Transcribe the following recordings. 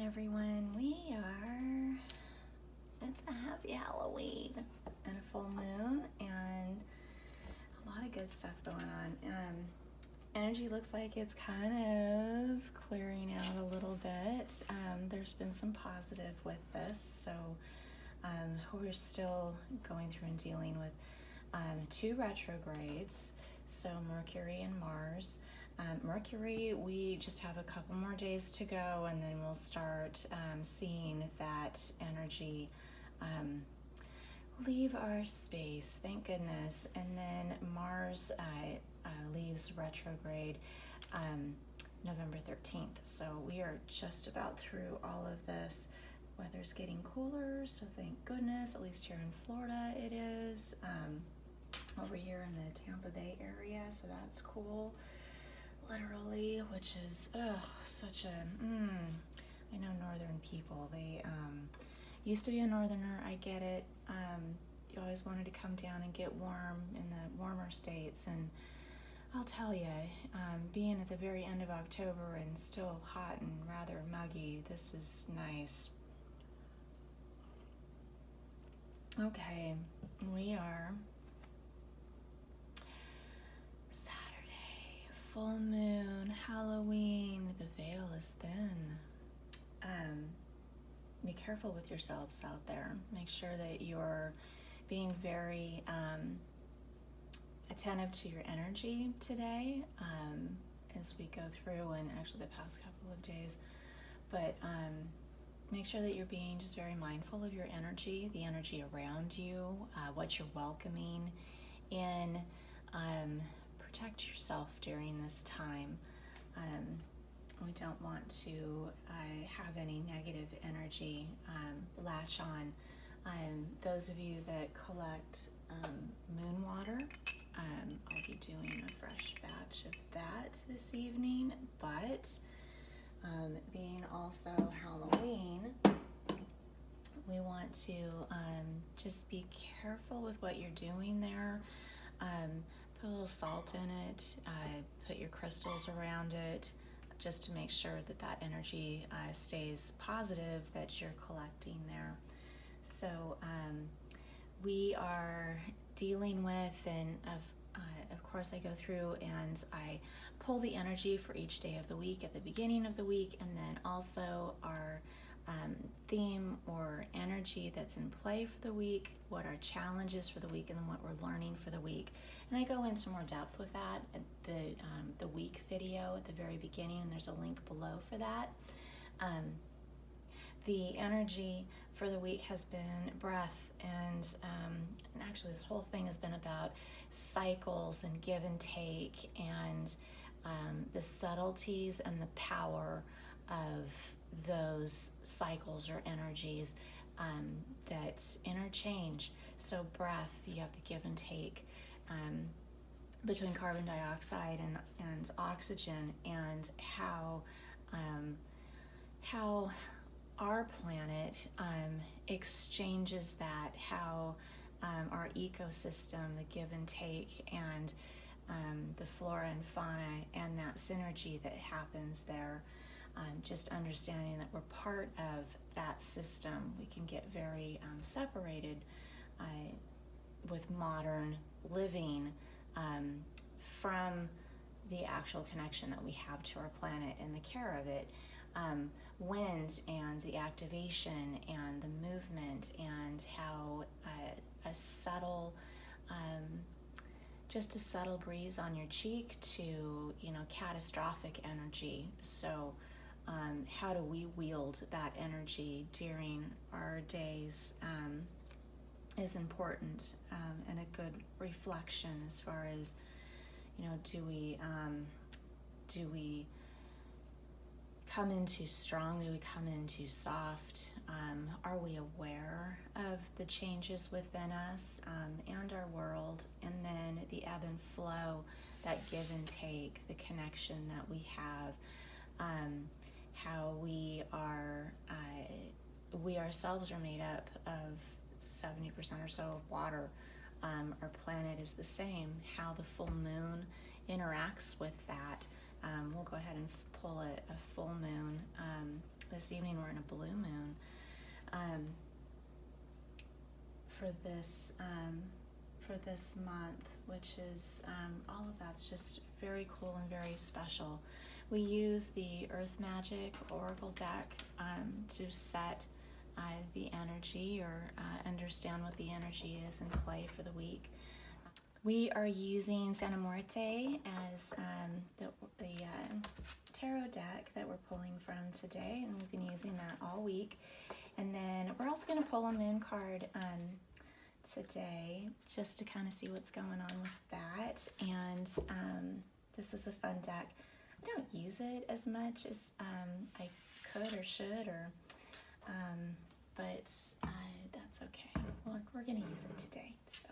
everyone. It's a happy Halloween and a full moon and a lot of good stuff going on. Energy looks like it's kind of clearing out a little bit. There's been some positive with this, so we're still going through and dealing with two retrogrades, so Mercury and Mars. Mercury, we just have a couple more days to go, and then we'll start seeing that energy leave our space, thank goodness. And then Mars leaves retrograde November 13th. So we are just about through all of this. Weather's getting cooler, so thank goodness, at least here in Florida it is. Over here in the Tampa Bay area, so that's cool. Literally, which is such a I know northern people, they used to be a northerner, I get it. You always wanted to come down and get warm in the warmer states, and I'll tell you, being at the very end of October and still hot and rather muggy, this is nice. Okay, we are full moon, Halloween, the veil is thin. Be careful with yourselves out there. Make sure that you're being very attentive to your energy today as we go through, and actually the past couple of days. But make sure that you're being just very mindful of your energy, the energy around you, what you're welcoming in. Protect yourself during this time. We don't want to have any negative energy latch on. Those of you that collect moon water, I'll be doing a fresh batch of that this evening, but being also Halloween, we want to just be careful with what you're doing there. Put a little salt in it, put your crystals around it, just to make sure that that energy stays positive that you're collecting there. So we are dealing with, and of course I go through and I pull the energy for each day of the week at the beginning of the week, and then also our theme or energy that's in play for the week, what our challenges for the week, and then what we're learning for the week. And I go into more depth with that at the week video at the very beginning, and there's a link below for that. The energy for the week has been breath, and actually this whole thing has been about cycles and give and take, and the subtleties and the power of those cycles or energies that interchange. So breath, you have the give and take between carbon dioxide and oxygen, and how our planet exchanges that, how our ecosystem, the give and take, and the flora and fauna, and that synergy that happens there. Just understanding that we're part of that system. We can get very separated with modern living from the actual connection that we have to our planet and the care of it. Wind and the activation and the movement, and how a subtle just a subtle breeze on your cheek to catastrophic energy. So how do we wield that energy during our days is important, and a good reflection as far as, do we come in too strong? Do we come in too soft? Are we aware of the changes within us and our world? And then the ebb and flow, that give and take, the connection that we have. How we ourselves are made up of 70% or so of water. Our planet is the same. How the full moon interacts with that, We'll go ahead and pull a full moon. This evening we're in a blue moon. For this month, which is all of that's just very cool and very special. We use the Earth Magic Oracle deck to set the energy or understand what the energy is in play for the week. We are using Santa Muerte as the tarot deck that we're pulling from today, and we've been using that all week. And then we're also going to pull a moon card today, just to kind of see what's going on with that. And this is a fun deck. I don't use it as much as I could or should, or but that's okay. We're going to use it today. So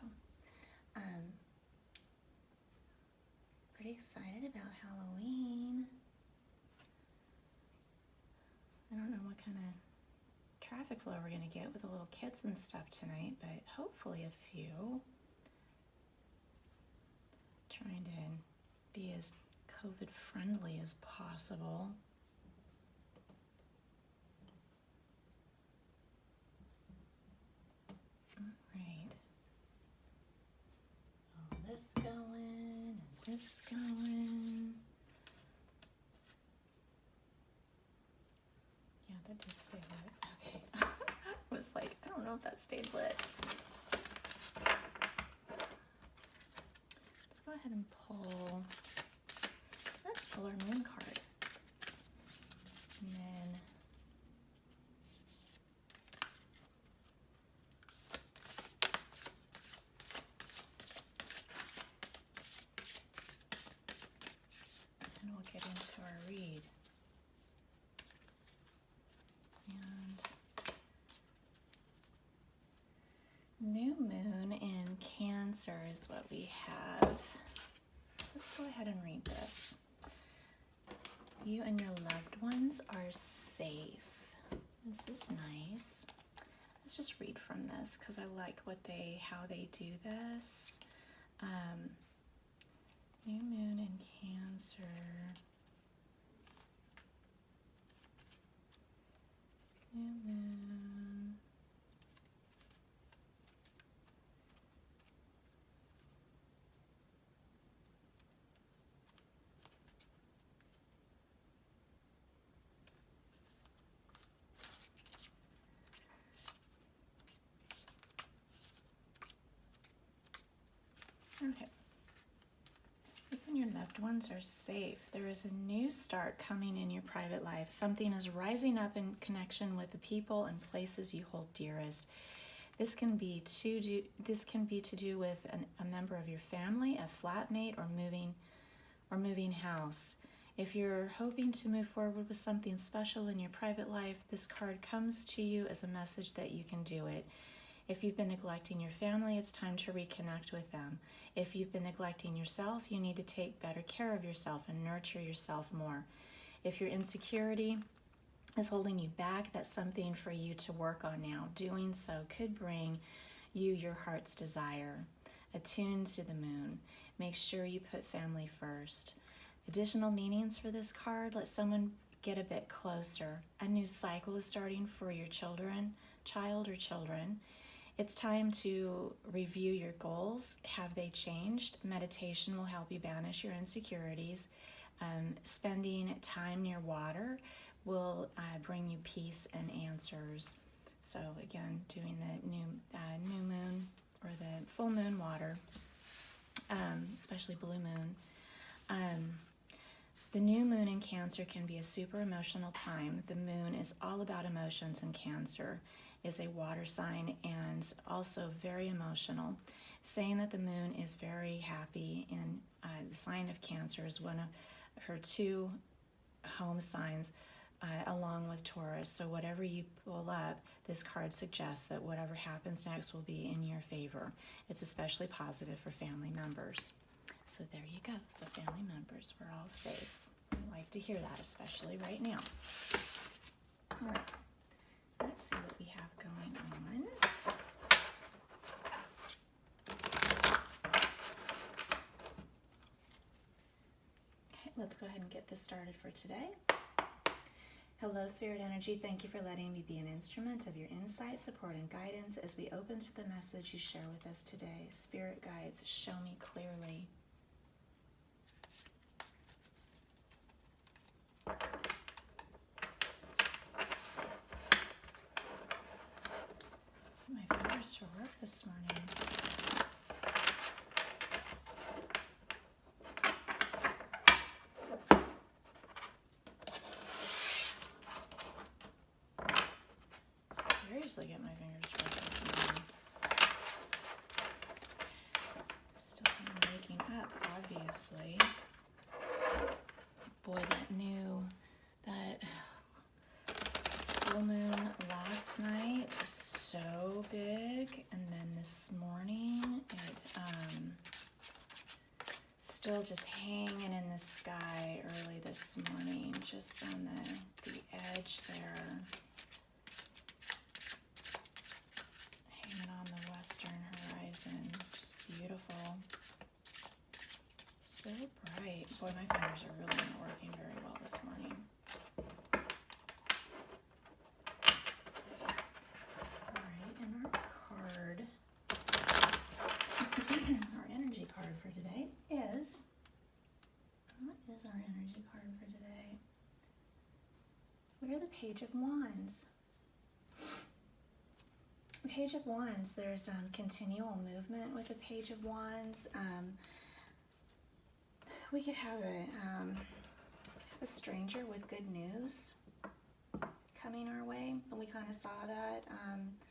pretty excited about Halloween. I don't know what kind of traffic flow we're going to get with the little kids and stuff tonight, but hopefully a few. Trying to be as COVID friendly as possible. All right. Oh, this going and this going. Yeah, that did stay lit. Okay. I was like, I don't know if that stayed lit. Let's go ahead and pull. Let's pull our moon card. And then we'll get into our read. New moon in Cancer is what we have. Let's go ahead and read this. You and your loved ones are safe. This is nice. Let's just read from this because I like how they do this. New moon in Cancer. New moon. Okay. You and your loved ones are safe. There is a new start coming in your private life. Something is rising up in connection with the people and places you hold dearest. This can be to do with a member of your family, a flatmate, or moving house. If you're hoping to move forward with something special in your private life, this card comes to you as a message that you can do it. If you've been neglecting your family, it's time to reconnect with them. If you've been neglecting yourself, you need to take better care of yourself and nurture yourself more. If your insecurity is holding you back, that's something for you to work on now. Doing so could bring you your heart's desire. Attune to the moon. Make sure you put family first. Additional meanings for this card: let someone get a bit closer. A new cycle is starting for your child or children. It's time to review your goals. Have they changed? Meditation will help you banish your insecurities. Spending time near water will bring you peace and answers. So again, doing the new moon or the full moon water, especially blue moon. The new moon in Cancer can be a super emotional time. The moon is all about emotions, and Cancer is a water sign and also very emotional. Saying that the moon is very happy in the sign of Cancer is one of her two home signs, along with Taurus. So whatever you pull up, this card suggests that whatever happens next will be in your favor. It's especially positive for family members. So there you go. So family members, we're all safe. I like to hear that, especially right now. All right. Let's see what we have going on. Okay, let's go ahead and get this started for today. Hello, Spirit Energy. Thank you for letting me be an instrument of your insight, support, and guidance as we open to the message you share with us today. Spirit guides, show me clearly. My fingers to work this morning. Seriously, get my fingers to work this morning. Still am waking up, obviously. Boy, that full moon last night was so big, and then this morning it still just hanging in the sky early this morning, just on the edge there, hanging on the western horizon. Just beautiful. So bright. Boy, my fingers are really not working very well this morning. Alright, and our card, our energy card for today is, what is our energy card for today? We are the Page of Wands. Page of Wands, there's continual movement with the Page of Wands. We could have a stranger with good news coming our way, and we kind of saw that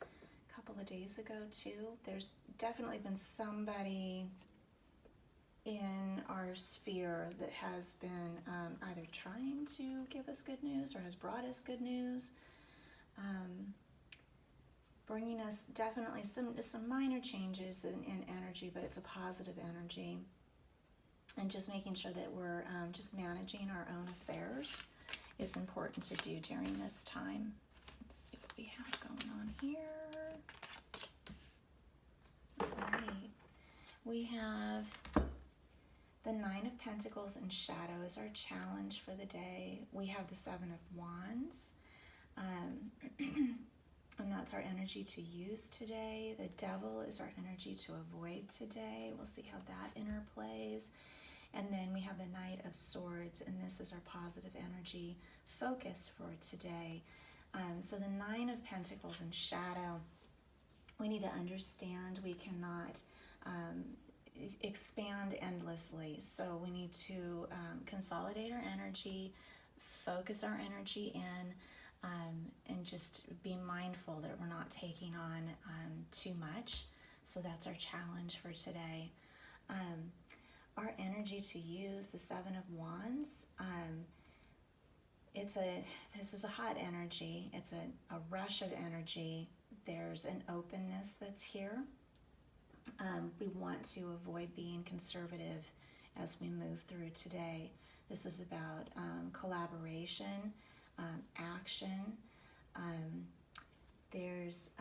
a couple of days ago too. There's definitely been somebody in our sphere that has been either trying to give us good news or has brought us good news, bringing us definitely some minor changes in energy, but it's a positive energy. And just making sure that we're just managing our own affairs is important to do during this time. Let's see what we have going on here. All right. We have the Nine of Pentacles and Shadow is our challenge for the day. We have the Seven of Wands. And that's our energy to use today. The Devil is our energy to avoid today. We'll see how that interplays. And then we have the Knight of Swords, and this is our positive energy focus for today. So the Nine of Pentacles and Shadow, we need to understand we cannot expand endlessly. So we need to consolidate our energy, focus our energy in, and just be mindful that we're not taking on too much. So that's our challenge for today. Our energy to use, the Seven of Wands, this is a hot energy. It's a rush of energy. There's an openness that's here. We want to avoid being conservative as we move through today. This is about collaboration, action. There's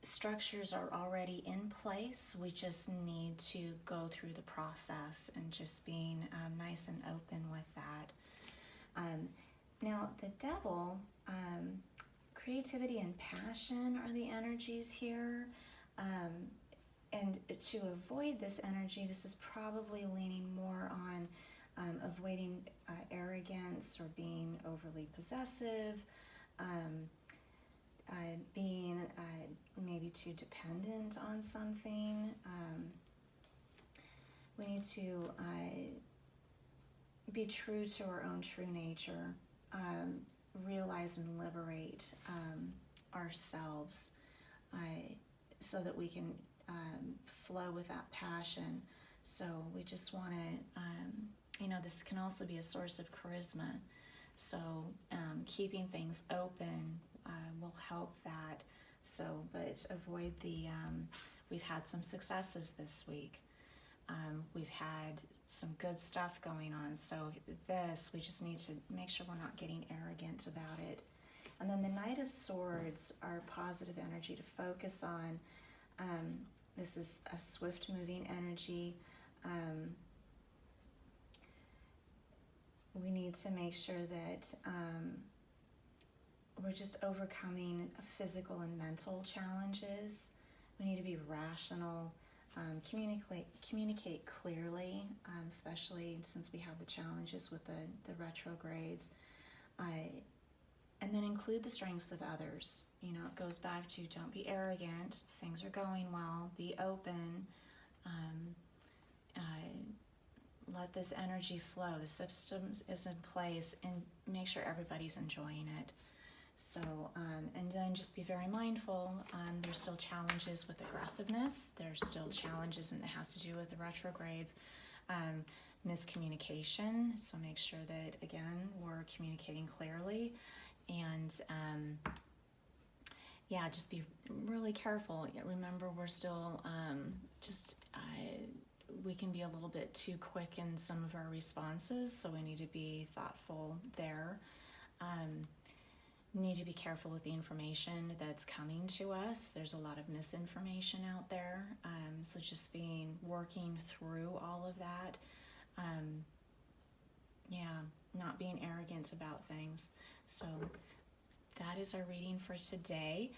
structures are already in place. We just need to go through the process and just being nice and open with that. Now, the Devil, creativity and passion are the energies here. And to avoid this energy, this is probably leaning more on avoiding arrogance or being overly possessive, being maybe too dependent on something. We need to be true to our own true nature, realize and liberate ourselves so that we can flow with that passion. So we just want to, this can also be a source of charisma. So keeping things open will help that. So, but avoid we've had some successes this week. We've had some good stuff going on. So we just need to make sure we're not getting arrogant about it. And then the Knight of Swords, our positive energy to focus on. This is a swift moving energy. we need to make sure that we're just overcoming physical and mental challenges. We need to be rational, communicate clearly, especially since we have the challenges with the retrogrades. And then include the strengths of others. You know, it goes back to don't be arrogant, things are going well, be open, let this energy flow, the system is in place, and make sure everybody's enjoying it. So, and then just be very mindful, there's still challenges with aggressiveness, there's still challenges, and it has to do with the retrogrades, miscommunication, so make sure that, again, we're communicating clearly, and just be really careful. Remember, we're still we can be a little bit too quick in some of our responses, so we need to be thoughtful there. Need to be careful with the information that's coming to us. There's a lot of misinformation out there, so just working through all of that. Not being arrogant about things. So that is our reading for today.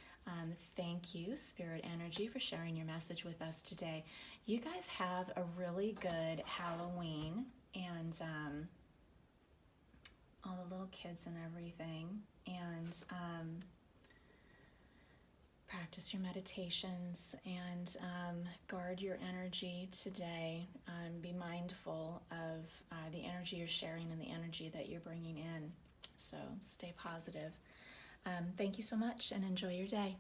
Thank you, Spirit Energy, for sharing your message with us today. You guys have a really good Halloween, and all the little kids and everything, and practice your meditations, and guard your energy today. Be mindful of the energy you're sharing and the energy that you're bringing in. So stay positive. Thank you so much, and enjoy your day.